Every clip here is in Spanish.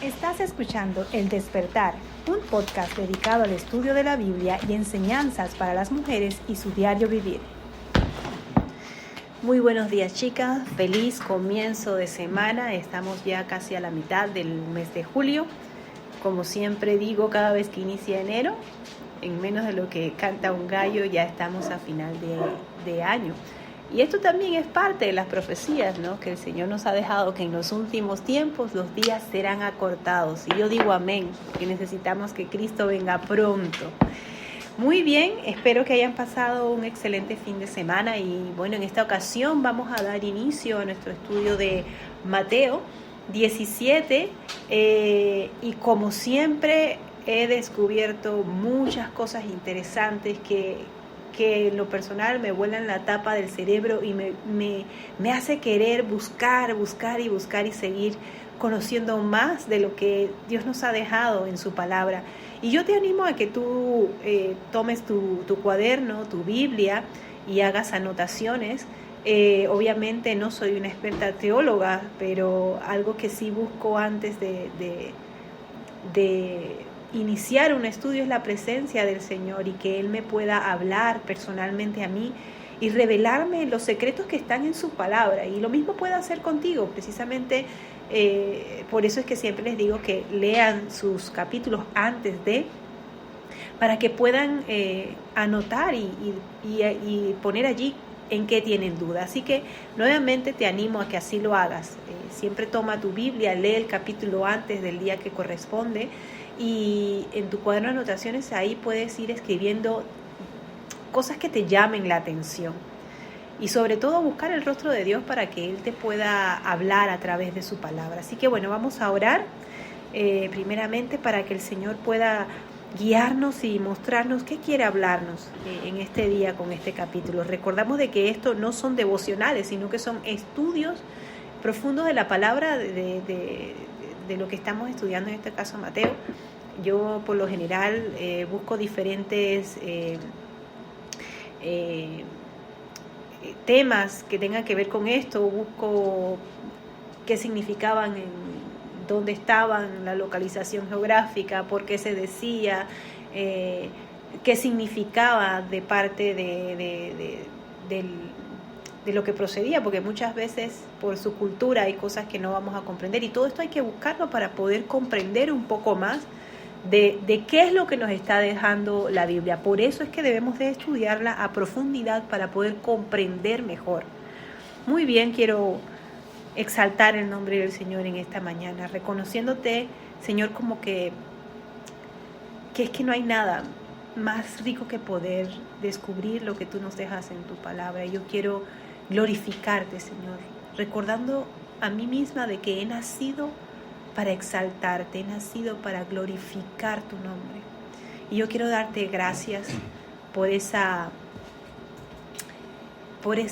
Estás escuchando El Despertar, un podcast dedicado al estudio de la Biblia y enseñanzas para las mujeres y su diario vivir. Muy buenos días, chicas. Feliz comienzo de semana. Estamos ya casi a la mitad del mes de julio. Como siempre digo, cada vez que inicia enero, en menos de lo que canta un gallo, ya estamos a final de año. Y esto también es parte de las profecías, ¿no? Que el Señor nos ha dejado que en los últimos tiempos los días serán acortados. Y yo digo amén, que necesitamos que Cristo venga pronto. Muy bien, espero que hayan pasado un excelente fin de semana y bueno, en esta ocasión vamos a dar inicio a nuestro estudio de Mateo 17 y como siempre he descubierto muchas cosas interesantes que en lo personal me vuelan la tapa del cerebro y me hace querer buscar y seguir conociendo más de lo que Dios nos ha dejado en su palabra. Y yo te animo a que tú tomes tu cuaderno, tu Biblia y hagas anotaciones. Obviamente no soy una experta teóloga, pero algo que sí busco antes de iniciar un estudio es la presencia del Señor y que Él me pueda hablar personalmente a mí y revelarme los secretos que están en su palabra. Y lo mismo puede hacer contigo, precisamente por eso es que siempre les digo que lean sus capítulos antes para que puedan anotar y poner allí en qué tienen duda. Así que nuevamente te animo a que así lo hagas. Siempre toma tu Biblia, lee el capítulo antes del día que corresponde y en tu cuaderno de anotaciones ahí puedes ir escribiendo cosas que te llamen la atención y sobre todo buscar el rostro de Dios para que Él te pueda hablar a través de su palabra. Así que bueno, vamos a orar primeramente para que el Señor pueda guiarnos y mostrarnos qué quiere hablarnos en este día con este capítulo. Recordamos de que esto no son devocionales, sino que son estudios profundos de la palabra de lo que estamos estudiando, en este caso Mateo. Yo por lo general busco diferentes temas que tengan que ver con esto, busco qué significaban, dónde estaban, la localización geográfica, por qué se decía, qué significaba de parte de lo que procedía, porque muchas veces por su cultura hay cosas que no vamos a comprender y todo esto hay que buscarlo para poder comprender un poco más de qué es lo que nos está dejando la Biblia. Por eso es que debemos de estudiarla a profundidad para poder comprender mejor. Muy bien, quiero exaltar el nombre del Señor en esta mañana, reconociéndote, Señor, como que es que no hay nada más rico que poder descubrir lo que tú nos dejas en tu palabra. Y yo quiero glorificarte, Señor, recordando a mí misma de que he nacido para exaltarte, he nacido para glorificar tu nombre. Y yo quiero darte gracias por esa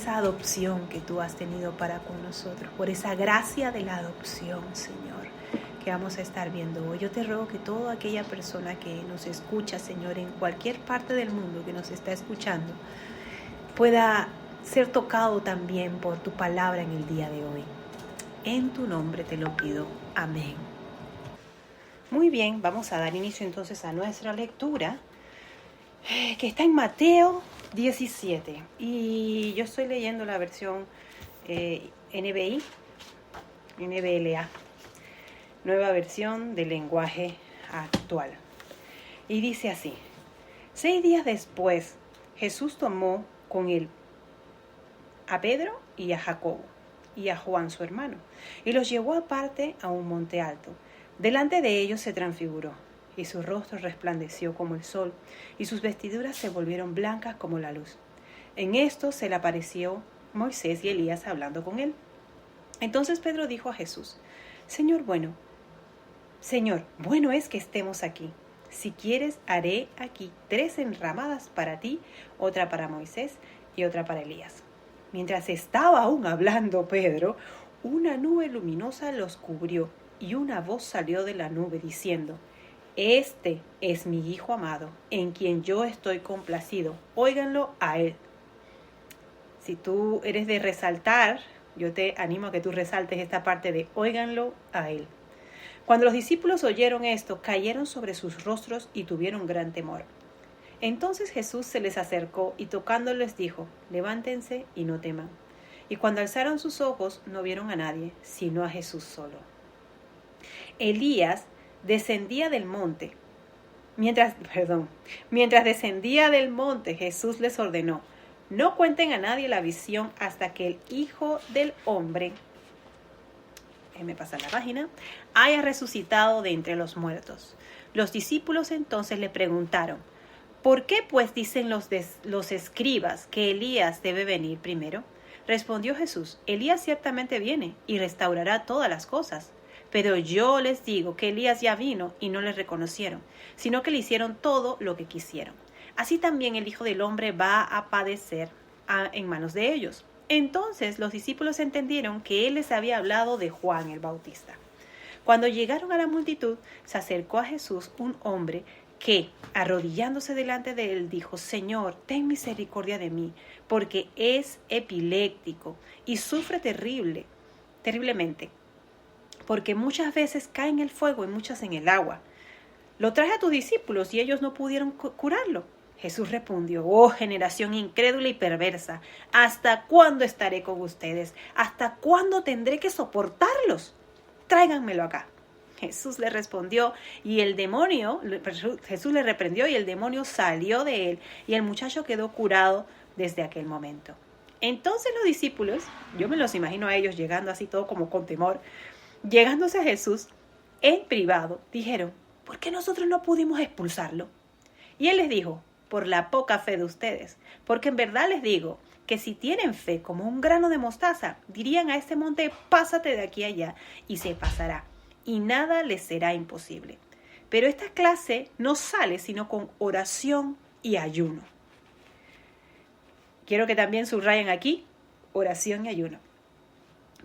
adopción que tú has tenido para con nosotros, por esa gracia de la adopción, Señor, que vamos a estar viendo hoy. Yo te ruego que toda aquella persona que nos escucha, Señor, en cualquier parte del mundo que nos está escuchando, pueda ser tocado también por tu palabra en el día de hoy. En tu nombre te lo pido. Amén. Muy bien, vamos a dar inicio entonces a nuestra lectura, que está en Mateo 17. Y yo estoy leyendo la versión NBLA, nueva versión del lenguaje actual. Y dice así: 6 días después, Jesús tomó con él a Pedro y a Jacobo y a Juan su hermano, y los llevó aparte a un monte alto. Delante de ellos se transfiguró, y su rostro resplandeció como el sol, y sus vestiduras se volvieron blancas como la luz. En esto se le apareció Moisés y Elías hablando con él. Entonces Pedro dijo a Jesús: Señor, bueno es que estemos aquí. Si quieres, haré aquí 3 enramadas para ti, otra para Moisés y otra para Elías. Mientras estaba aún hablando Pedro, una nube luminosa los cubrió, y una voz salió de la nube diciendo: Este es mi Hijo amado, en quien yo estoy complacido. Óiganlo a él. Si tú eres de resaltar, yo te animo a que tú resaltes esta parte de óiganlo a él. Cuando los discípulos oyeron esto, cayeron sobre sus rostros y tuvieron gran temor. Entonces Jesús se les acercó y tocándolos les dijo: levántense y no teman. Y cuando alzaron sus ojos, no vieron a nadie, sino a Jesús solo. Elías descendía del monte. Mientras descendía del monte, Jesús les ordenó: no cuenten a nadie la visión hasta que el Hijo del Hombre, haya resucitado de entre los muertos. Los discípulos entonces le preguntaron: ¿por qué pues dicen los escribas que Elías debe venir primero? Respondió Jesús: Elías ciertamente viene y restaurará todas las cosas. Pero yo les digo que Elías ya vino y no le reconocieron, sino que le hicieron todo lo que quisieron. Así también el Hijo del Hombre va a padecer en manos de ellos. Entonces los discípulos entendieron que él les había hablado de Juan el Bautista. Cuando llegaron a la multitud, se acercó a Jesús un hombre que, arrodillándose delante de él, dijo: Señor, ten misericordia de mí, porque es epiléptico y sufre terriblemente, porque muchas veces cae en el fuego y muchas en el agua. Lo traje a tus discípulos y ellos no pudieron curarlo. Jesús respondió: oh generación incrédula y perversa, ¿hasta cuándo estaré con ustedes? ¿Hasta cuándo tendré que soportarlos? Tráiganmelo acá. Jesús le reprendió y el demonio salió de él y el muchacho quedó curado desde aquel momento. Entonces los discípulos, yo me los imagino a ellos llegando así todo como con temor, llegándose a Jesús en privado, dijeron: ¿por qué nosotros no pudimos expulsarlo? Y él les dijo: por la poca fe de ustedes, porque en verdad les digo que si tienen fe como un grano de mostaza, dirían a este monte: pásate de aquí a allá, y se pasará, y nada les será imposible. Pero esta clase no sale sino con oración y ayuno. Quiero que también subrayen aquí: oración y ayuno.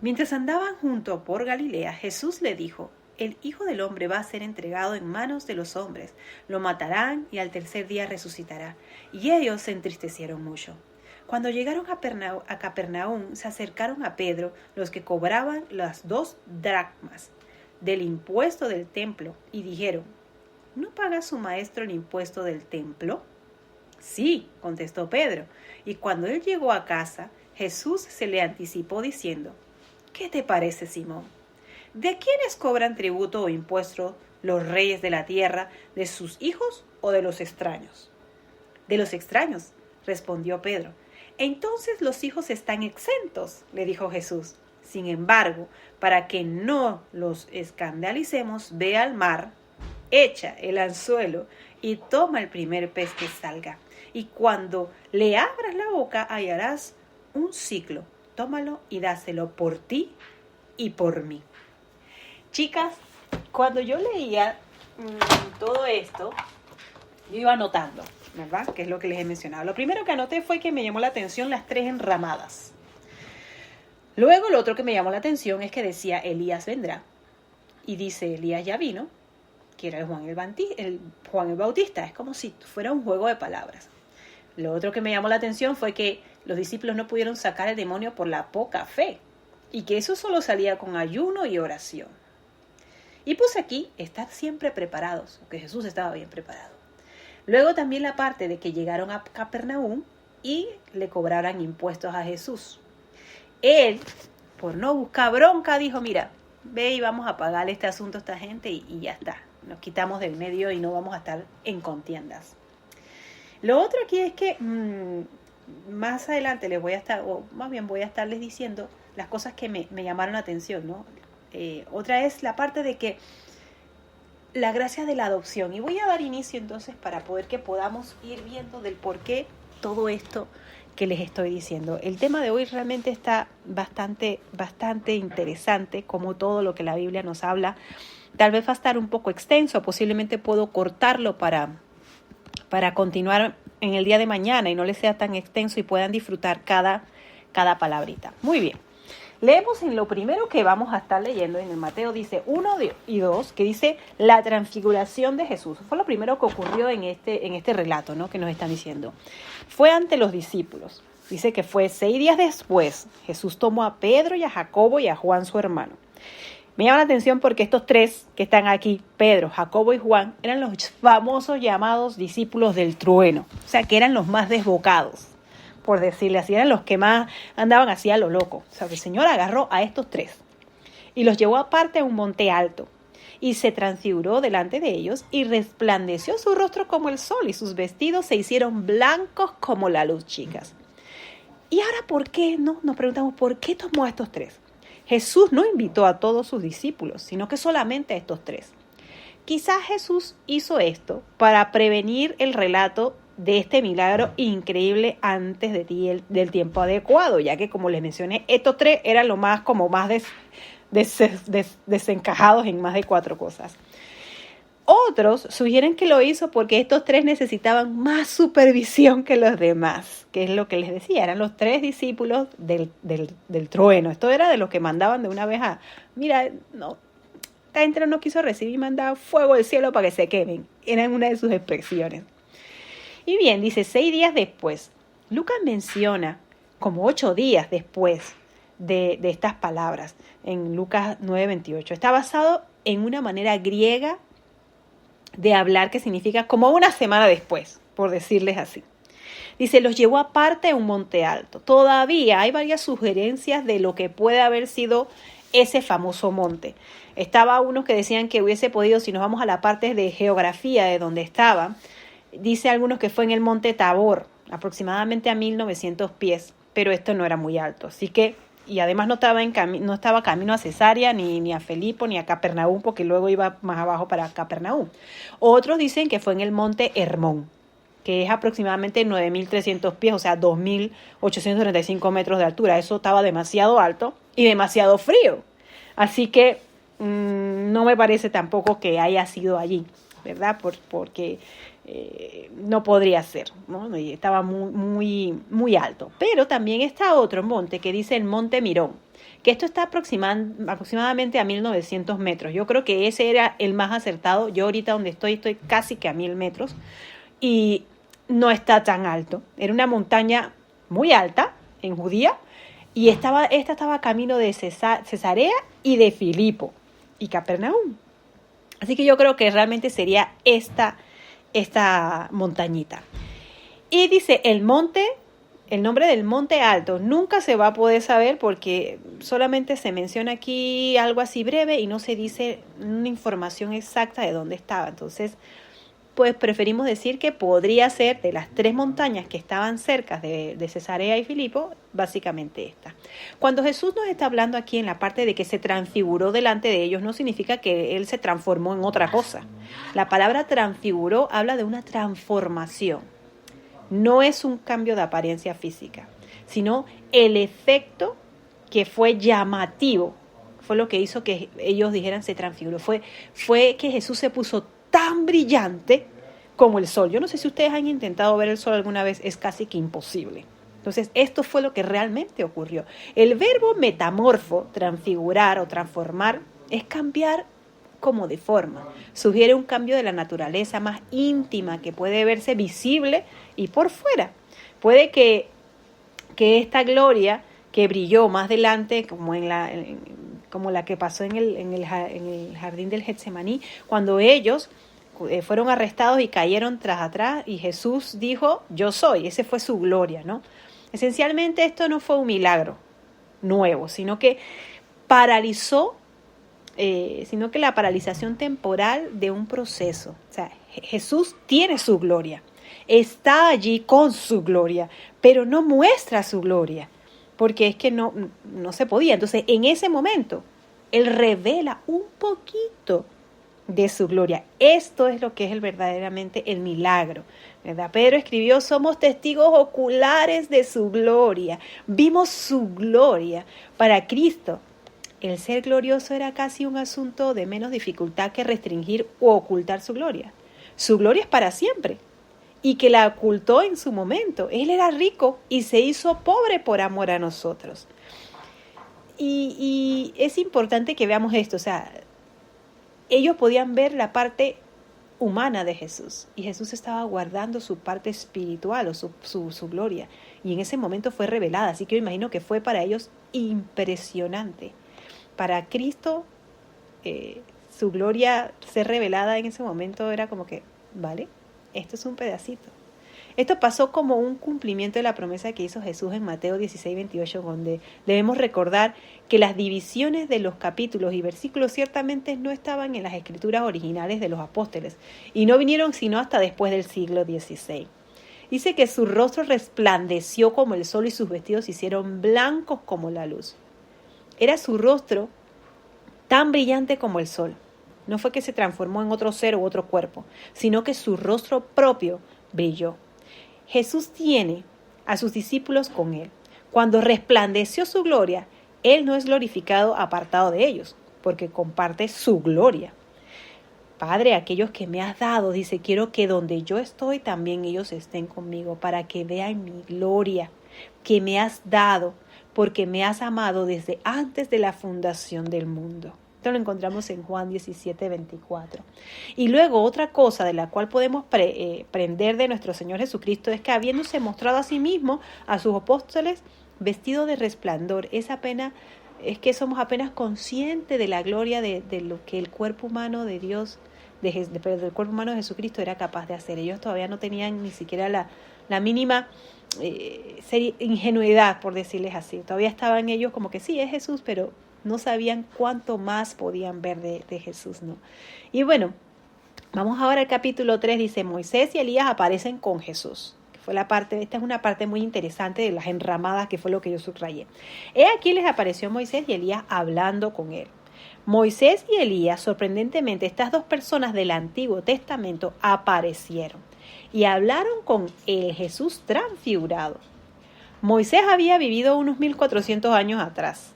Mientras andaban junto por Galilea, Jesús le dijo: el Hijo del Hombre va a ser entregado en manos de los hombres, lo matarán y al tercer día resucitará. Y ellos se entristecieron mucho. Cuando llegaron a Capernaum, se acercaron a Pedro los que cobraban las 2 dracmas del impuesto del templo y dijeron: ¿no paga su maestro el impuesto del templo? Sí, contestó Pedro. Y cuando él llegó a casa, Jesús se le anticipó diciendo: ¿qué te parece, Simón? ¿De quiénes cobran tributo o impuesto los reyes de la tierra, de sus hijos o de los extraños? De los extraños, respondió Pedro. Entonces los hijos están exentos, le dijo Jesús. Sin embargo, para que no los escandalicemos, ve al mar, echa el anzuelo y toma el primer pez que salga. Y cuando le abras la boca hallarás un ciclo. Tómalo y dáselo por ti y por mí. Chicas, cuando yo leía todo esto, yo iba anotando, ¿verdad? Que es lo que les he mencionado. Lo primero que anoté fue que me llamó la atención las 3 enramadas. Luego lo otro que me llamó la atención es que decía: Elías vendrá. Y dice: Elías ya vino, que era el Juan el Bautista. Es como si fuera un juego de palabras. Lo otro que me llamó la atención fue que los discípulos no pudieron sacar el demonio por la poca fe. Y que eso solo salía con ayuno y oración. Y puse aquí: estar siempre preparados, porque Jesús estaba bien preparado. Luego también la parte de que llegaron a Capernaum y le cobraran impuestos a Jesús. Él, por no buscar bronca, dijo: mira, ve y vamos a pagarle este asunto a esta gente y ya está. Nos quitamos del medio y no vamos a estar en contiendas. Lo otro aquí es que más adelante voy a estarles diciendo las cosas que me llamaron la atención, ¿no? Otra es la parte de que la gracia de la adopción. Y voy a dar inicio entonces para que podamos ir viendo del por qué todo esto que les estoy diciendo. El tema de hoy realmente está bastante interesante, como todo lo que la Biblia nos habla. Tal vez va a estar un poco extenso, posiblemente puedo cortarlo para continuar en el día de mañana y no les sea tan extenso y puedan disfrutar cada palabrita. Muy bien. Leemos en lo primero que vamos a estar leyendo en el Mateo, dice 1 y 2, que dice la transfiguración de Jesús. Fue lo primero que ocurrió en este relato, ¿no? Que nos están diciendo. Fue ante los discípulos. Dice que fue 6 días después. Jesús tomó a Pedro y a Jacobo y a Juan su hermano. Me llama la atención porque estos tres que están aquí, Pedro, Jacobo y Juan, eran los famosos llamados discípulos del trueno. O sea, que eran los más desbocados, por decirle así. Eran los que más andaban así a lo loco. O sea, que el Señor agarró a estos tres y los llevó aparte a un monte alto. Y se transfiguró delante de ellos y resplandeció su rostro como el sol y sus vestidos se hicieron blancos como la luz, chicas. Y ahora, ¿por qué? No, nos preguntamos, ¿por qué tomó a estos tres? Jesús no invitó a todos sus discípulos, sino que solamente a estos tres. Quizás Jesús hizo esto para prevenir el relato de este milagro increíble antes del tiempo adecuado, ya que, como les mencioné, estos tres eran lo más desencajados en más de 4 cosas. Otros sugieren que lo hizo porque estos tres necesitaban más supervisión que los demás, que es lo que les decía, eran los 3 discípulos del trueno. Esto era de los que mandaban de una vez mira, no, esta gente no quiso recibir, mandaba fuego del cielo para que se quemen. Era una de sus expresiones. Y bien, dice 6 días después. Lucas menciona como 8 días después de estas palabras en Lucas 9:28. Está basado en una manera griega de hablar que significa como una semana después, por decirles así. Dice, los llevó aparte a un monte alto. Todavía hay varias sugerencias de lo que puede haber sido ese famoso monte. Estaba unos que decían que hubiese podido, si nos vamos a la parte de geografía de donde estaba, dice algunos que fue en el monte Tabor, aproximadamente a 1900 pies, pero esto no era muy alto, así que, y además no estaba camino a Cesarea, ni a Filipo, ni a Capernaum, porque luego iba más abajo para Capernaum. Otros dicen que fue en el monte Hermón, que es aproximadamente 9.300 pies, o sea, 2.835 metros de altura. Eso estaba demasiado alto y demasiado frío. Así que no me parece tampoco que haya sido allí, ¿verdad? Porque no podría ser, ¿no? Y estaba muy, muy alto. Pero también está otro monte que dice el Monte Mirón, que esto está aproximadamente a 1.900 metros. Yo creo que ese era el más acertado. Yo ahorita donde estoy casi que a 1.000 metros y no está tan alto. Era una montaña muy alta en Judía y esta estaba camino de Cesarea y de Filipo y Capernaum. Así que yo creo que realmente sería esta montañita. Y dice el nombre del monte alto nunca se va a poder saber porque solamente se menciona aquí algo así breve y no se dice una información exacta de dónde estaba. Entonces, pues preferimos decir que podría ser de las 3 montañas que estaban cerca de Cesarea y Filipo, básicamente esta. Cuando Jesús nos está hablando aquí en la parte de que se transfiguró delante de ellos, no significa que Él se transformó en otra cosa. La palabra transfiguró habla de una transformación. No es un cambio de apariencia física, sino el efecto que fue llamativo. Fue lo que hizo que ellos dijeran se transfiguró. Fue que Jesús se puso tan brillante como el sol. Yo no sé si ustedes han intentado ver el sol alguna vez, es casi que imposible. Entonces, esto fue lo que realmente ocurrió. El verbo metamorfo, transfigurar o transformar, es cambiar como de forma. Sugiere un cambio de la naturaleza más íntima que puede verse visible y por fuera. Puede que esta gloria que brilló más adelante, como la que pasó en el jardín del Getsemaní, cuando ellos fueron arrestados y cayeron tras atrás y Jesús dijo, yo soy, ese fue su gloria, ¿no? Esencialmente esto no fue un milagro nuevo, sino que la paralización temporal de un proceso. O sea, Jesús tiene su gloria, está allí con su gloria, pero no muestra su gloria, porque es que no se podía. Entonces, en ese momento, Él revela un poquito de su gloria. Esto es lo que es verdaderamente el milagro, ¿verdad? Pedro escribió, somos testigos oculares de su gloria. Vimos su gloria. Para Cristo, el ser glorioso era casi un asunto de menos dificultad que restringir o ocultar su gloria. Su gloria es para siempre y que la ocultó en su momento. Él era rico y se hizo pobre por amor a nosotros. Y es importante que veamos esto, o sea, ellos podían ver la parte humana de Jesús y Jesús estaba guardando su parte espiritual o su gloria y en ese momento fue revelada, así que yo imagino que fue para ellos impresionante. Para Cristo su gloria ser revelada en ese momento era como que, vale, esto es un pedacito. Esto pasó como un cumplimiento de la promesa que hizo Jesús en Mateo 16:28, donde debemos recordar que las divisiones de los capítulos y versículos ciertamente no estaban en las escrituras originales de los apóstoles y no vinieron sino hasta después del siglo XVI. Dice que su rostro resplandeció como el sol y sus vestidos se hicieron blancos como la luz. Era su rostro tan brillante como el sol. No fue que se transformó en otro ser u otro cuerpo, sino que su rostro propio brilló. Jesús tiene a sus discípulos con él. Cuando resplandeció su gloria, él no es glorificado apartado de ellos, porque comparte su gloria. Padre, aquellos que me has dado, dice, quiero que donde yo estoy también ellos estén conmigo, para que vean mi gloria que me has dado, porque me has amado desde antes de la fundación del mundo. Esto lo encontramos en Juan 17:24. Y luego otra cosa de la cual podemos aprender de nuestro Señor Jesucristo es que habiéndose mostrado a sí mismo a sus apóstoles vestido de resplandor, es que somos apenas conscientes de la gloria de lo que el cuerpo humano de Dios, del cuerpo humano de Jesucristo era capaz de hacer. Ellos todavía no tenían ni siquiera la mínima ingenuidad, por decirles así. Todavía estaban ellos como que sí, es Jesús, pero no sabían cuánto más podían ver de Jesús, ¿no? Y bueno, vamos ahora al capítulo 3, dice, Moisés y Elías aparecen con Jesús. Esta es una parte muy interesante de las enramadas, que fue lo que yo subrayé. He aquí les apareció Moisés y Elías hablando con él. Moisés y Elías, sorprendentemente, estas dos personas del Antiguo Testamento aparecieron y hablaron con el Jesús transfigurado. Moisés había vivido unos 1400 años atrás.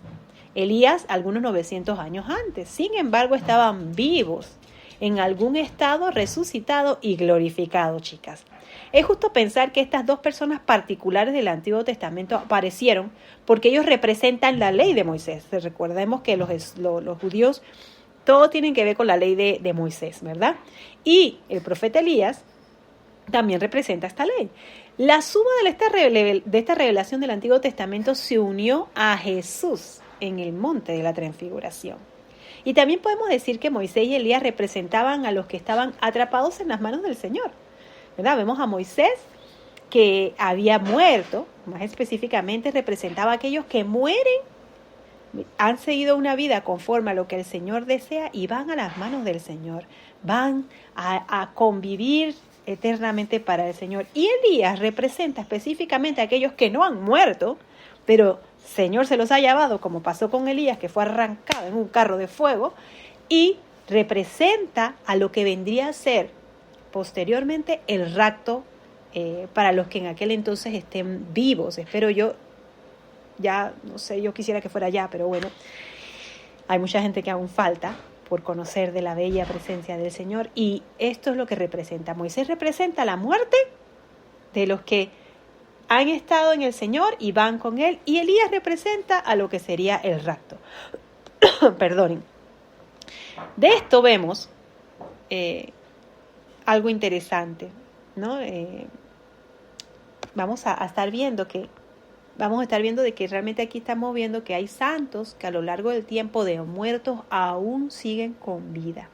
Elías algunos 900 años antes. Sin embargo, estaban vivos, en algún estado resucitado y glorificado, chicas. Es justo pensar que estas dos personas particulares del Antiguo Testamento aparecieron porque ellos representan la ley de Moisés. Recordemos que los judíos, todo tienen que ver con la ley de Moisés, ¿verdad? Y el profeta Elías también representa esta ley. La suma de esta revelación del Antiguo Testamento se unió a Jesús en el monte de la transfiguración. Y también podemos decir que Moisés y Elías representaban a los que estaban atrapados en las manos del Señor, ¿verdad? Vemos a Moisés que había muerto, más específicamente representaba a aquellos que mueren, han seguido una vida conforme a lo que el Señor desea y van a las manos del Señor, van a convivir eternamente para el Señor. Y Elías representa específicamente a aquellos que no han muerto, pero Señor se los ha llevado, como pasó con Elías, que fue arrancado en un carro de fuego, y representa a lo que vendría a ser posteriormente el rapto para los que en aquel entonces estén vivos. Espero yo, ya no sé, yo quisiera que fuera ya, pero bueno, hay mucha gente que aún falta por conocer de la bella presencia del Señor, y esto es lo que representa. Moisés representa la muerte de los que han estado en el Señor y van con Él, y Elías representa a lo que sería el rapto. Perdonen. De esto vemos algo interesante, ¿no? Vamos a estar viendo de que realmente aquí estamos viendo que hay santos que a lo largo del tiempo de muertos aún siguen con vida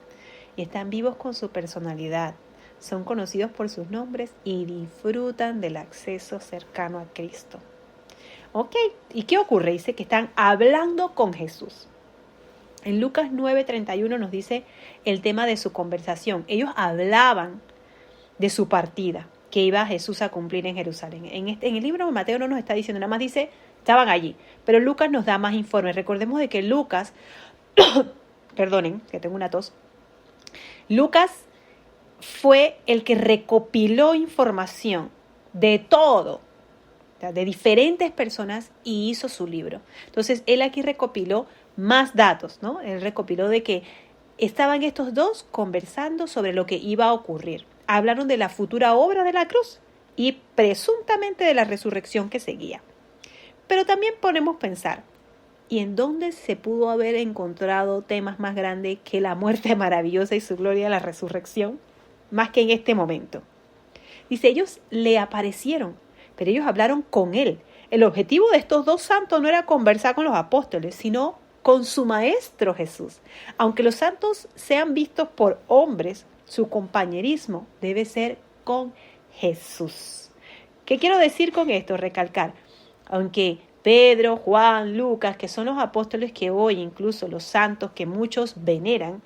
y están vivos con su personalidad. Son conocidos por sus nombres y disfrutan del acceso cercano a Cristo. ¿Ok? ¿Y qué ocurre? Dice que están hablando con Jesús. En Lucas 9:31 nos dice el tema de su conversación. Ellos hablaban de su partida, que iba Jesús a cumplir en Jerusalén. En el libro de Mateo no nos está diciendo, nada más dice, estaban allí. Pero Lucas nos da más informes. Recordemos de que Lucas, perdonen, que tengo una tos. Lucas fue el que recopiló información de todo, de diferentes personas, y hizo su libro. Entonces, él aquí recopiló más datos, ¿no? Él recopiló de que estaban estos dos conversando sobre lo que iba a ocurrir. Hablaron de la futura obra de la cruz y presuntamente de la resurrección que seguía. Pero también podemos pensar, ¿y en dónde se pudo haber encontrado temas más grandes que la muerte maravillosa y su gloria, la resurrección? Más que en este momento. Dice, ellos le aparecieron, pero ellos hablaron con él. El objetivo de estos dos santos no era conversar con los apóstoles, sino con su Maestro Jesús. Aunque los santos sean vistos por hombres, su compañerismo debe ser con Jesús. ¿Qué quiero decir con esto? Recalcar, aunque Pedro, Juan, Lucas, que son los apóstoles que hoy, incluso los santos que muchos veneran,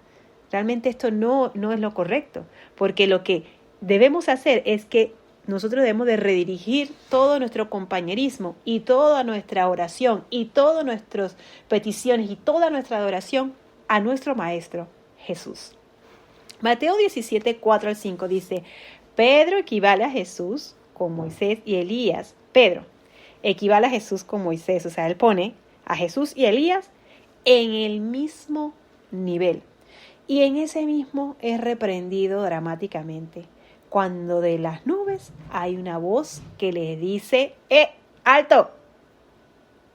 realmente esto no es lo correcto, porque lo que debemos hacer es que nosotros debemos de redirigir todo nuestro compañerismo y toda nuestra oración y todas nuestras peticiones y toda nuestra adoración a nuestro Maestro Jesús. Mateo 17, 4 al 5 dice, Pedro equivale a Jesús con Moisés y Elías. Pedro equivale a Jesús con Moisés, o sea, él pone a Jesús y Elías en el mismo nivel. Y en ese mismo es reprendido dramáticamente, cuando de las nubes hay una voz que le dice, ¡alto!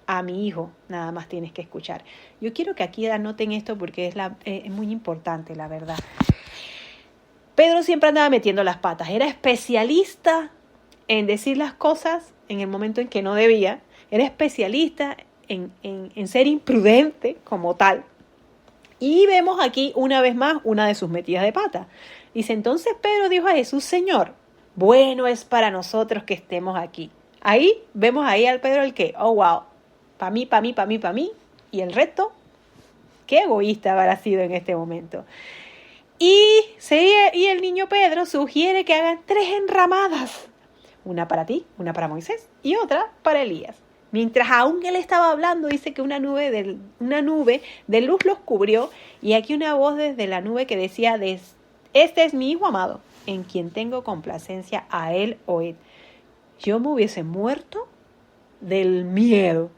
A mi hijo nada más tienes que escuchar. Yo quiero que aquí anoten esto porque es muy importante, la verdad. Pedro siempre andaba metiendo las patas, era especialista en decir las cosas en el momento en que no debía, era especialista en ser imprudente como tal. Y vemos aquí una vez más una de sus metidas de pata. Dice, entonces Pedro dijo a Jesús, Señor, bueno es para nosotros que estemos aquí. Ahí vemos ahí al Pedro el que, oh wow, para mí, para mí, para mí, para mí. Y el resto, qué egoísta habrá sido en este momento. Y el niño Pedro sugiere que hagan 3 enramadas. Una para ti, una para Moisés y otra para Elías. Mientras aún él estaba hablando, dice que una nube de luz los cubrió y aquí una voz desde la nube que decía, este es mi hijo amado, en quien tengo complacencia, a él oíd. Yo me hubiese muerto del miedo,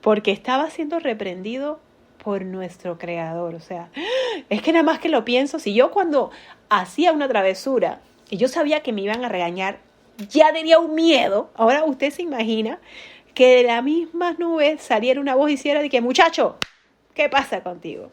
porque estaba siendo reprendido por nuestro Creador. O sea, es que nada más que lo pienso, si yo cuando hacía una travesura y yo sabía que me iban a regañar, ya tenía un miedo. Ahora usted se imagina que de la misma nube saliera una voz y hiciera de que, muchacho, ¿qué pasa contigo?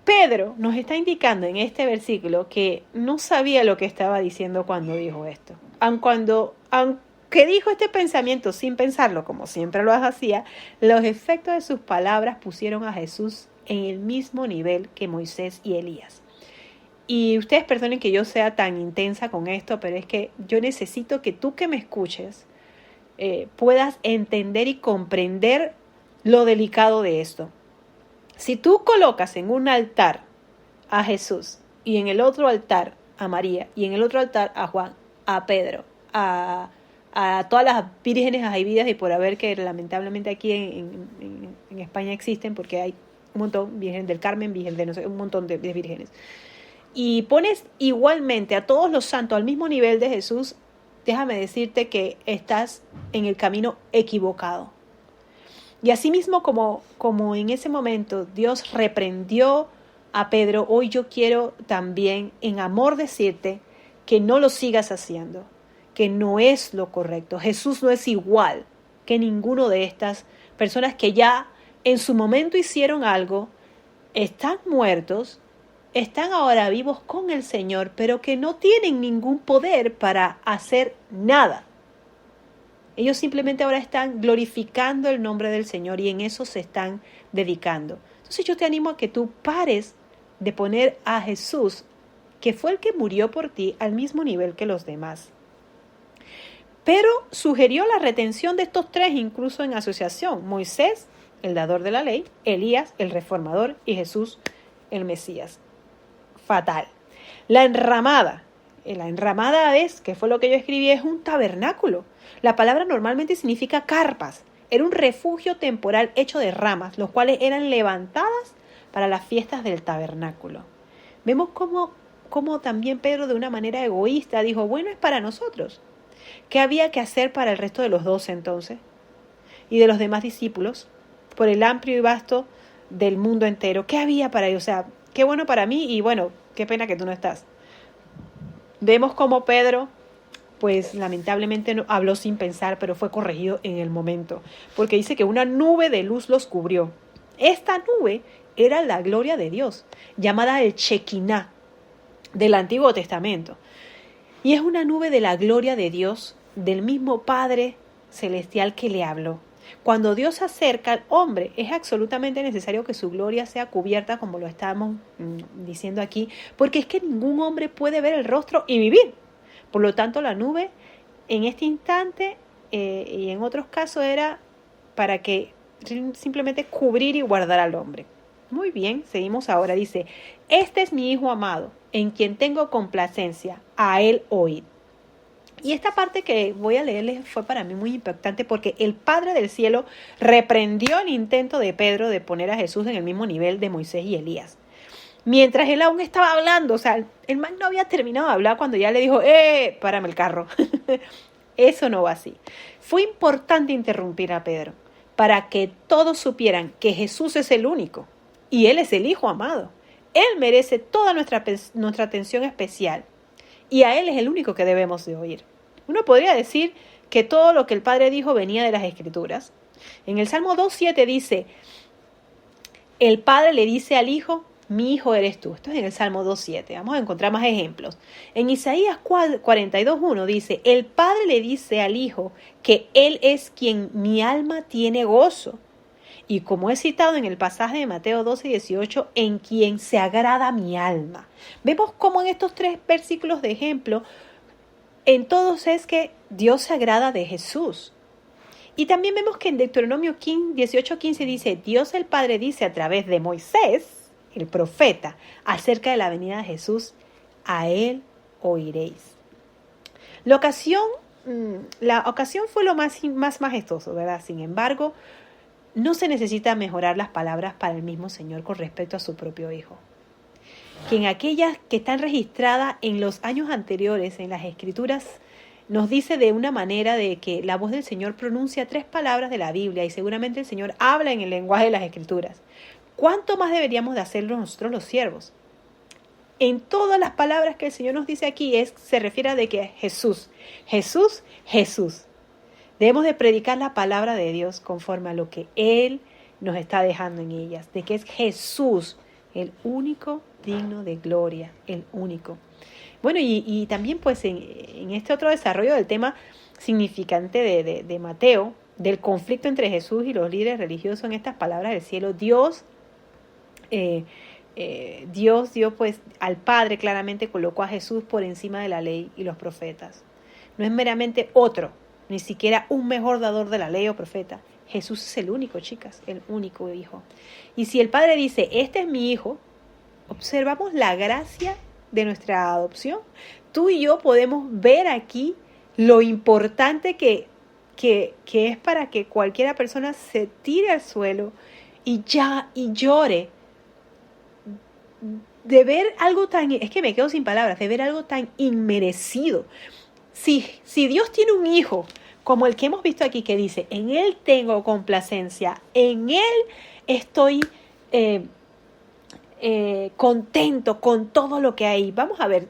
Pedro nos está indicando en este versículo que no sabía lo que estaba diciendo cuando dijo esto. Aunque dijo este pensamiento sin pensarlo, como siempre lo hacía, los efectos de sus palabras pusieron a Jesús en el mismo nivel que Moisés y Elías. Y ustedes perdonen que yo sea tan intensa con esto, pero es que yo necesito que tú que me escuches puedas entender y comprender lo delicado de esto. Si tú colocas en un altar a Jesús y en el otro altar a María y en el otro altar a Juan, a Pedro, a todas las vírgenes habidas y por haber, que lamentablemente aquí en España existen, porque hay un montón, Virgen del Carmen, Virgen de no sé, un montón de vírgenes, y pones igualmente a todos los santos al mismo nivel de Jesús, déjame decirte que estás en el camino equivocado. Y asimismo como en ese momento Dios reprendió a Pedro, hoy yo quiero también en amor decirte que no lo sigas haciendo, que no es lo correcto. Jesús no es igual que ninguno de estas personas que ya en su momento hicieron algo, están muertos, están ahora vivos con el Señor, pero que no tienen ningún poder para hacer nada. Ellos simplemente ahora están glorificando el nombre del Señor y en eso se están dedicando. Entonces yo te animo a que tú pares de poner a Jesús, que fue el que murió por ti, al mismo nivel que los demás. Pero sugirió la retención de estos 3 incluso en asociación. Moisés, el dador de la ley, Elías, el reformador, y Jesús, el Mesías. Fatal. La enramada es, que fue lo que yo escribí, es un tabernáculo. La palabra normalmente significa carpas. Era un refugio temporal hecho de ramas, los cuales eran levantadas para las fiestas del tabernáculo. Vemos cómo también Pedro, de una manera egoísta, dijo, bueno, es para nosotros. ¿Qué había que hacer para el resto de los 12 entonces? Y de los demás discípulos, por el amplio y vasto del mundo entero. ¿Qué había para ellos? O sea, qué bueno para mí y bueno, qué pena que tú no estás. Vemos cómo Pedro, pues lamentablemente no, habló sin pensar, pero fue corregido en el momento, porque dice que una nube de luz los cubrió. Esta nube era la gloria de Dios, llamada el Shekinah del Antiguo Testamento. Y es una nube de la gloria de Dios, del mismo Padre Celestial que le habló. Cuando Dios se acerca al hombre, es absolutamente necesario que su gloria sea cubierta, como lo estamos diciendo aquí, porque es que ningún hombre puede ver el rostro y vivir. Por lo tanto, la nube en este instante y en otros casos era para que simplemente cubrir y guardar al hombre. Muy bien, seguimos ahora. Dice, este es mi Hijo amado, en quien tengo complacencia, a él oíd. Y esta parte que voy a leerles fue para mí muy impactante porque el Padre del Cielo reprendió el intento de Pedro de poner a Jesús en el mismo nivel de Moisés y Elías. Mientras él aún estaba hablando, o sea, el man no había terminado de hablar cuando ya le dijo, párame el carro. Eso no va así. Fue importante interrumpir a Pedro para que todos supieran que Jesús es el único y Él es el Hijo amado. Él merece toda nuestra atención especial y a Él es el único que debemos de oír. Uno podría decir que todo lo que el Padre dijo venía de las Escrituras. En el Salmo 2:7 dice, el Padre le dice al Hijo, mi Hijo eres tú. Esto es en el Salmo 2:7. Vamos a encontrar más ejemplos. En Isaías 42:1 dice, el Padre le dice al Hijo que Él es quien mi alma tiene gozo. Y como he citado en el pasaje de Mateo 12:18, en quien se agrada mi alma. Vemos cómo en estos 3 versículos de ejemplo, en todos es que Dios se agrada de Jesús. Y también vemos que en Deuteronomio 18:15 dice, Dios el Padre dice a través de Moisés, el profeta, acerca de la venida de Jesús, a Él oiréis. La ocasión fue lo más majestuoso, ¿verdad? Sin embargo, no se necesita mejorar las palabras para el mismo Señor con respecto a su propio Hijo. Que en aquellas que están registradas en los años anteriores en las Escrituras, nos dice de una manera de que la voz del Señor pronuncia 3 palabras de la Biblia y seguramente el Señor habla en el lenguaje de las Escrituras. ¿Cuánto más deberíamos de hacerlo nosotros los siervos? En todas las palabras que el Señor nos dice aquí se refiere a de que Jesús, Jesús, Jesús. Debemos de predicar la palabra de Dios conforme a lo que Él nos está dejando en ellas, de que es Jesús, el único digno de gloria, el único. Bueno, y también pues en este otro desarrollo del tema significante de Mateo, del conflicto entre Jesús y los líderes religiosos en estas palabras del cielo, Dios dio pues al Padre claramente colocó a Jesús por encima de la ley y los profetas. No es meramente otro, ni siquiera un mejor dador de la ley o profeta. Jesús es el único, chicas, el único Hijo. Y si el Padre dice, este es mi Hijo, observamos la gracia de nuestra adopción. Tú y yo podemos ver aquí lo importante que es para que cualquiera persona se tire al suelo y llore de ver algo tan, es que me quedo sin palabras, de ver algo tan inmerecido. Si Dios tiene un Hijo como el que hemos visto aquí que dice, en Él tengo complacencia, en Él estoy contento con todo lo que hay. Vamos a ver,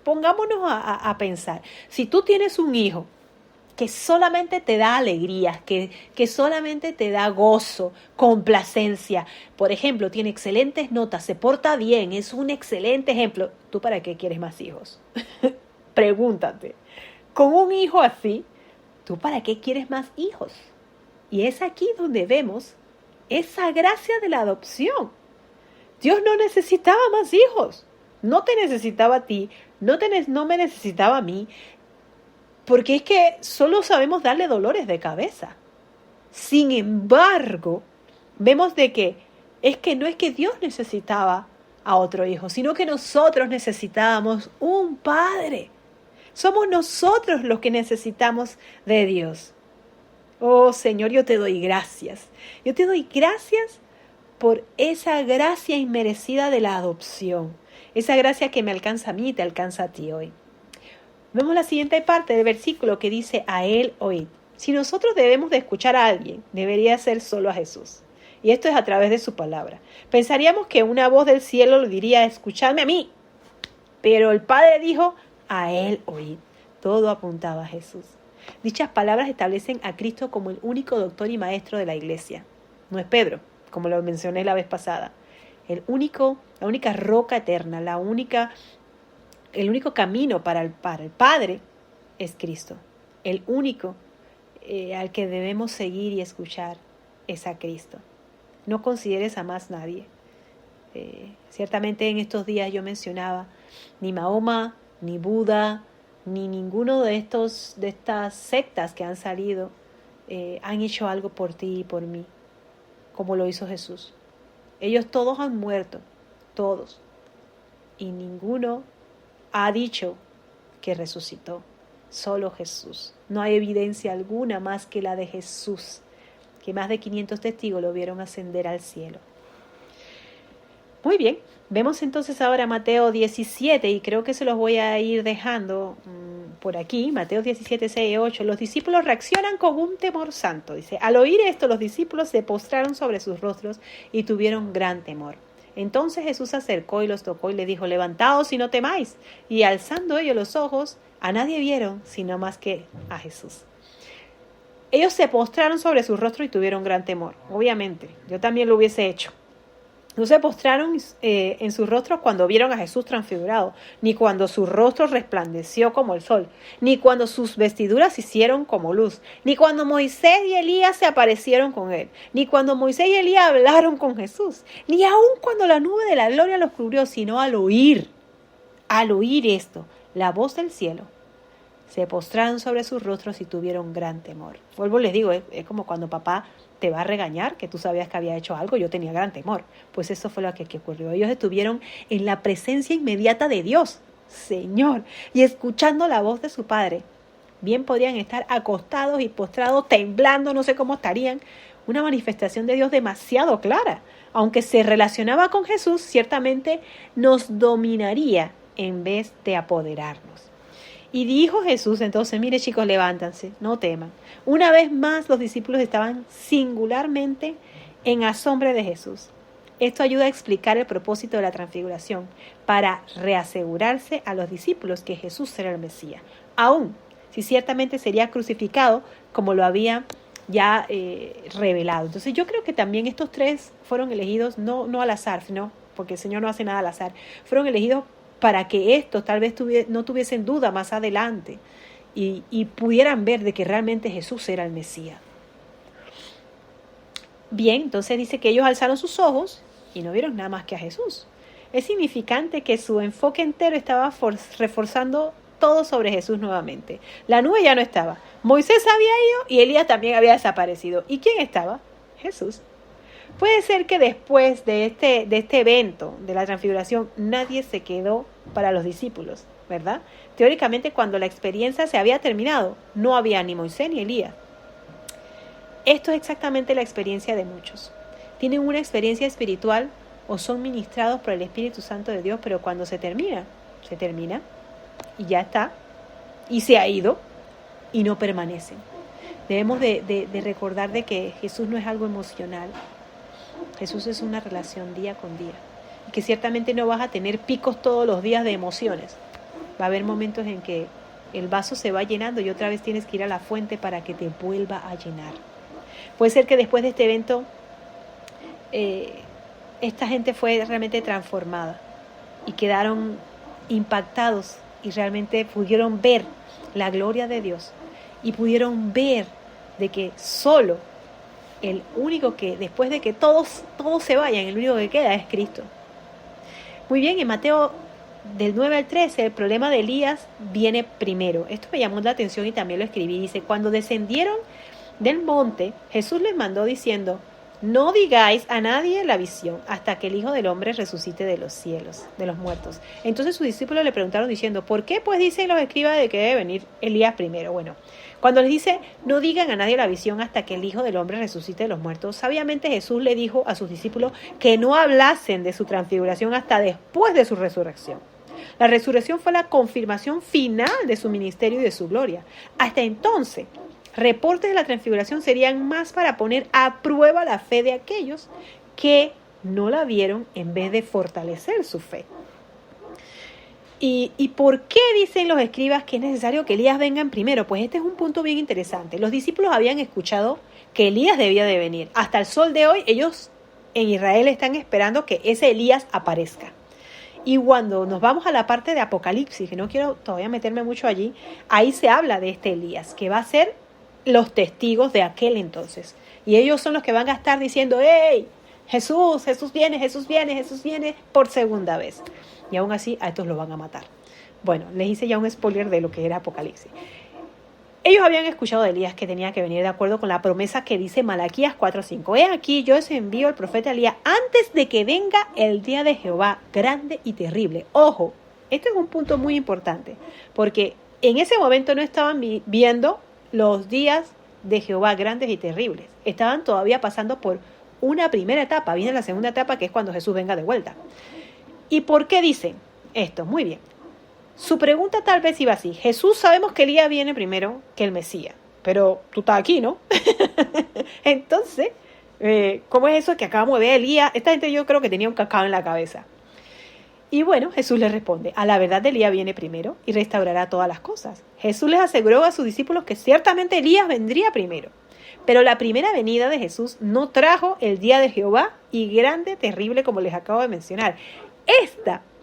pongámonos a pensar. Si tú tienes un hijo que solamente te da alegrías, que solamente te da gozo, complacencia, por ejemplo, tiene excelentes notas, se porta bien, es un excelente ejemplo, ¿tú para qué quieres más hijos? Pregúntate. Con un hijo así, ¿tú para qué quieres más hijos? Y es aquí donde vemos esa gracia de la adopción. Dios no necesitaba más hijos. No te necesitaba a ti, no me necesitaba a mí, porque es que solo sabemos darle dolores de cabeza. Sin embargo, vemos de que no es que Dios necesitaba a otro hijo, sino que nosotros necesitábamos un padre. Somos nosotros los que necesitamos de Dios. Oh Señor, yo te doy gracias. Yo te doy gracias por esa gracia inmerecida de la adopción. Esa gracia que me alcanza a mí y te alcanza a ti hoy. Vemos la siguiente parte del versículo que dice, a Él oíd. Si nosotros debemos de escuchar a alguien, debería ser solo a Jesús. Y esto es a través de su palabra. Pensaríamos que una voz del cielo le diría, escuchadme a mí. Pero el Padre dijo, a Él oíd. Todo apuntaba a Jesús. Dichas palabras establecen a Cristo como el único doctor y maestro de la iglesia. No es Pedro, como lo mencioné la vez pasada. La única roca eterna, el único camino para el Padre es Cristo. El único al que debemos seguir y escuchar es a Cristo. No consideres a más nadie. Ciertamente en estos días yo mencionaba, ni Mahoma, ni Buda, ni ninguno de estas sectas que han salido han hecho algo por ti y por mí, como lo hizo Jesús. Ellos todos han muerto, todos, y ninguno ha dicho que resucitó, solo Jesús. No hay evidencia alguna más que la de Jesús, que más de 500 testigos lo vieron ascender al cielo. Muy bien, vemos entonces ahora Mateo 17 y creo que se los voy a ir dejando por aquí. Mateo 17, 6 y 8. Los discípulos reaccionan con un temor santo. Dice, al oír esto los discípulos se postraron sobre sus rostros y tuvieron gran temor. Entonces Jesús se acercó y los tocó y le dijo, levantaos y no temáis. Y alzando ellos los ojos, a nadie vieron sino más que a Jesús. Ellos se postraron sobre sus rostros y tuvieron gran temor. Obviamente, yo también lo hubiese hecho. No se postraron en sus rostros cuando vieron a Jesús transfigurado, ni cuando su rostro resplandeció como el sol, ni cuando sus vestiduras se hicieron como luz, ni cuando Moisés y Elías se aparecieron con él, ni cuando Moisés y Elías hablaron con Jesús, ni aun cuando la nube de la gloria los cubrió, sino al oír esto, la voz del cielo, se postraron sobre sus rostros y tuvieron gran temor. Vuelvo, les digo, es como cuando papá te va a regañar, que tú sabías que había hecho algo, yo tenía gran temor. Pues eso fue lo que ocurrió. Ellos estuvieron en la presencia inmediata de Dios, Señor, y escuchando la voz de su Padre. Bien podrían estar acostados y postrados, temblando, no sé cómo estarían. Una manifestación de Dios demasiado clara. Aunque se relacionaba con Jesús, ciertamente nos dominaría en vez de apoderarnos. Y dijo Jesús, entonces, mire chicos, levántanse, no teman. Una vez más los discípulos estaban singularmente en asombro de Jesús. Esto ayuda a explicar el propósito de la transfiguración, para reasegurarse a los discípulos que Jesús era el Mesías, aun si ciertamente sería crucificado como lo había ya revelado. Entonces yo creo que también estos tres fueron elegidos no al azar, sino porque el Señor no hace nada al azar, fueron elegidos para que estos tal vez no tuviesen duda más adelante y pudieran ver de que realmente Jesús era el Mesías. Bien, entonces dice que ellos alzaron sus ojos y no vieron nada más que a Jesús. Es significante que su enfoque entero estaba reforzando todo sobre Jesús nuevamente. La nube ya no estaba. Moisés había ido y Elías también había desaparecido. ¿Y quién estaba? Jesús. Puede ser que después de este evento, de la transfiguración, nadie se quedó para los discípulos, ¿verdad? Teóricamente, cuando la experiencia se había terminado, no había ni Moisés ni Elías. Esto es exactamente la experiencia de muchos. Tienen una experiencia espiritual o son ministrados por el Espíritu Santo de Dios, pero cuando se termina y ya está, y se ha ido y no permanecen. Debemos de recordar de que Jesús no es algo emocional. Jesús es una relación día con día. Y que ciertamente no vas a tener picos todos los días de emociones. Va a haber momentos en que el vaso se va llenando y otra vez tienes que ir a la fuente para que te vuelva a llenar. Puede ser que después de este evento esta gente fue realmente transformada y quedaron impactados y realmente pudieron ver la gloria de Dios y pudieron ver de que solo el único que, después de que todos se vayan, el único que queda es Cristo. Muy bien, en Mateo del 9 al 13, el problema de Elías viene primero. Esto me llamó la atención y también lo escribí. Dice, cuando descendieron del monte, Jesús les mandó diciendo, no digáis a nadie la visión hasta que el Hijo del Hombre resucite de los cielos, de los muertos. Entonces sus discípulos le preguntaron diciendo, ¿por qué pues dicen los escribas de que debe venir Elías primero? Bueno, cuando les dice, no digan a nadie la visión hasta que el Hijo del Hombre resucite de los muertos, sabiamente Jesús le dijo a sus discípulos que no hablasen de su transfiguración hasta después de su resurrección. La resurrección fue la confirmación final de su ministerio y de su gloria. Hasta entonces, reportes de la transfiguración serían más para poner a prueba la fe de aquellos que no la vieron en vez de fortalecer su fe. ¿Y por qué dicen los escribas que es necesario que Elías venga primero? Pues este es un punto bien interesante. Los discípulos habían escuchado que Elías debía de venir. Hasta el sol de hoy, ellos en Israel están esperando que ese Elías aparezca. Y cuando nos vamos a la parte de Apocalipsis, que no quiero todavía meterme mucho allí, ahí se habla de este Elías, que va a ser los testigos de aquel entonces. Y ellos son los que van a estar diciendo, ¡hey! Jesús viene, Jesús viene, Jesús viene por segunda vez. Y aún así a estos los van a matar. Bueno, les hice ya un spoiler de lo que era Apocalipsis. Ellos habían escuchado de Elías que tenía que venir de acuerdo con la promesa que dice Malaquías 4:5. He aquí, yo os envío al profeta Elías antes de que venga el día de Jehová, grande y terrible. Ojo, este es un punto muy importante, porque en ese momento no estaban viendo los días de Jehová grandes y terribles. Estaban todavía pasando por una primera etapa. Viene la segunda etapa, que es cuando Jesús venga de vuelta. ¿Y por qué dicen esto? Muy bien. Su pregunta tal vez iba así. Jesús, sabemos que Elías viene primero que el Mesías, pero tú estás aquí, ¿no? Entonces, ¿cómo es eso que acabamos de ver Elías? Esta gente yo creo que tenía un cacao en la cabeza. Y bueno, Jesús les responde, a la verdad Elías viene primero y restaurará todas las cosas. Jesús les aseguró a sus discípulos que ciertamente Elías vendría primero. Pero la primera venida de Jesús no trajo el día de Jehová y grande, terrible, como les acabo de mencionar.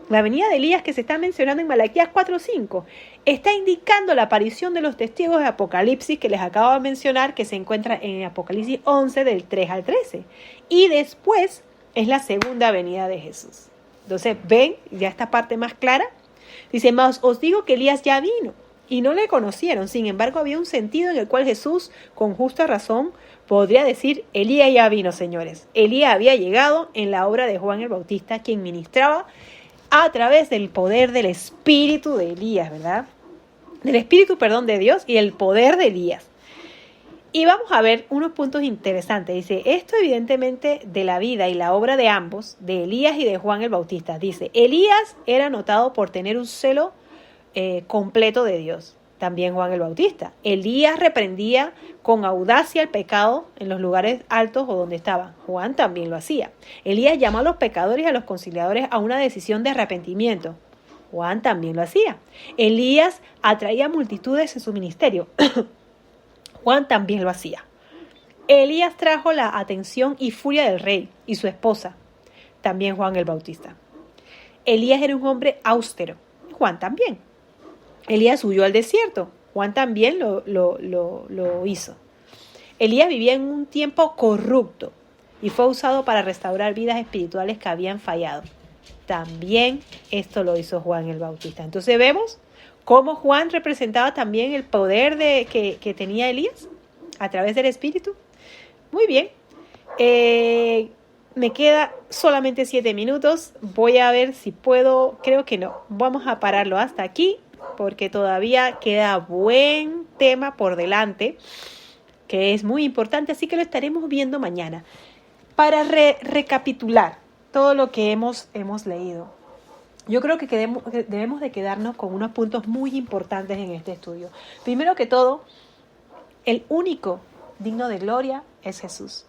La venida de Elías que se está mencionando en Malaquías 4:5, está indicando la aparición de los testigos de Apocalipsis que les acabo de mencionar, que se encuentra en Apocalipsis 11 del 3 al 13. Y después es la segunda venida de Jesús. Entonces, ven, ya esta parte más clara. Dice, mas os digo que Elías ya vino y no le conocieron. Sin embargo, había un sentido en el cual Jesús, con justa razón, podría decir, Elías ya vino, señores. Elías había llegado en la obra de Juan el Bautista, quien ministraba a través del poder del espíritu de Elías, ¿verdad? Del espíritu, de Dios y el poder de Elías. Y vamos a ver unos puntos interesantes. Dice, esto evidentemente de la vida y la obra de ambos, de Elías y de Juan el Bautista. Dice, Elías era notado por tener un celo completo de Dios. También Juan el Bautista. Elías reprendía con audacia el pecado en los lugares altos o donde estaban. Juan también lo hacía. Elías llamó a los pecadores y a los conciliadores a una decisión de arrepentimiento. Juan también lo hacía. Elías atraía multitudes en su ministerio. Juan también lo hacía. Elías trajo la atención y furia del rey y su esposa. También Juan el Bautista. Elías era un hombre austero. Juan también. Elías huyó al desierto. Juan también lo hizo. Elías vivía en un tiempo corrupto y fue usado para restaurar vidas espirituales que habían fallado. También esto lo hizo Juan el Bautista. Entonces vemos cómo Juan representaba también el poder que tenía Elías a través del Espíritu. Muy bien. Me queda solamente 7 minutos. Voy a ver si puedo. Creo que no. Vamos a pararlo hasta aquí porque todavía queda buen tema por delante, que es muy importante. Así que lo estaremos viendo mañana. Para recapitular todo lo que hemos leído. Yo creo que debemos de quedarnos con unos puntos muy importantes en este estudio. Primero que todo, el único digno de gloria es Jesús.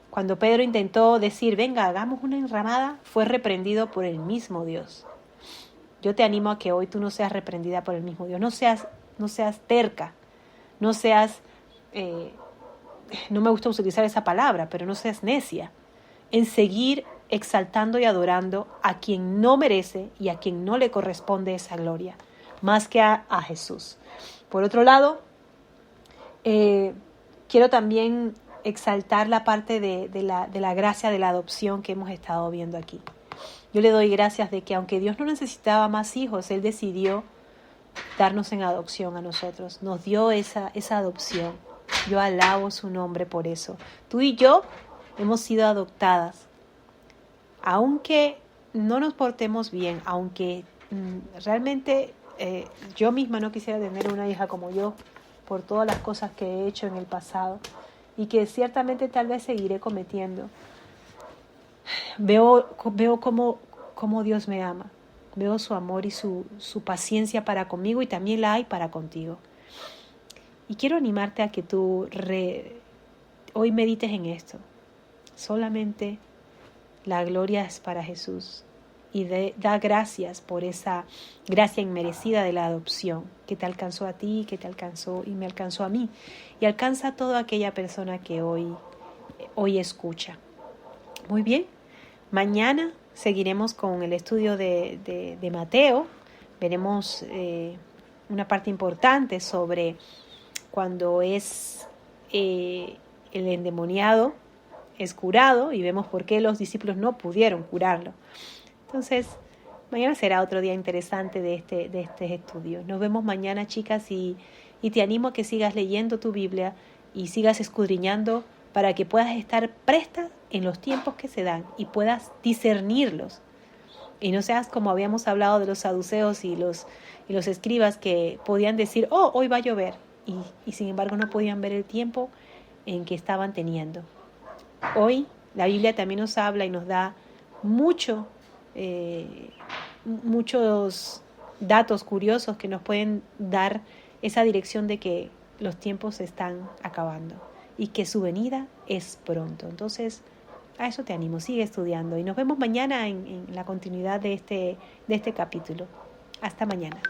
Cuando Pedro intentó decir, venga, hagamos una enramada, fue reprendido por el mismo Dios. Yo te animo a que hoy tú no seas reprendida por el mismo Dios. No seas terca, no seas, no me gusta utilizar esa palabra, pero no seas necia en seguir exaltando y adorando a quien no merece y a quien no le corresponde esa gloria, más que a Jesús. Por otro lado, quiero también exaltar la parte de la gracia de la adopción que hemos estado viendo aquí. Yo le doy gracias de que aunque Dios no necesitaba más hijos, Él decidió darnos en adopción a nosotros. Nos dio esa adopción. Yo alabo su nombre por eso. Tú y yo hemos sido adoptadas. Aunque no nos portemos bien, aunque realmente yo misma no quisiera tener una hija como yo por todas las cosas que he hecho en el pasado y que ciertamente tal vez seguiré cometiendo, veo cómo Dios me ama, veo su amor y su paciencia para conmigo y también la hay para contigo. Y quiero animarte a que tú hoy medites en esto. Solamente la gloria es para Jesús y da gracias por esa gracia inmerecida de la adopción que te alcanzó a ti, que te alcanzó y me alcanzó a mí y alcanza a toda aquella persona que hoy escucha. Muy bien, mañana seguiremos con el estudio de Mateo. Veremos una parte importante sobre cuando es el endemoniado es curado, y vemos por qué los discípulos no pudieron curarlo. Entonces, mañana será otro día interesante de este estudio. Nos vemos mañana, chicas, y te animo a que sigas leyendo tu Biblia y sigas escudriñando para que puedas estar presta en los tiempos que se dan y puedas discernirlos. Y no seas como habíamos hablado de los saduceos y los escribas, que podían decir, oh, hoy va a llover, y sin embargo no podían ver el tiempo en que estaban teniendo. Hoy la Biblia también nos habla y nos da muchos datos curiosos que nos pueden dar esa dirección de que los tiempos se están acabando y que su venida es pronto. Entonces, a eso te animo, sigue estudiando y nos vemos mañana en la continuidad de este capítulo. Hasta mañana.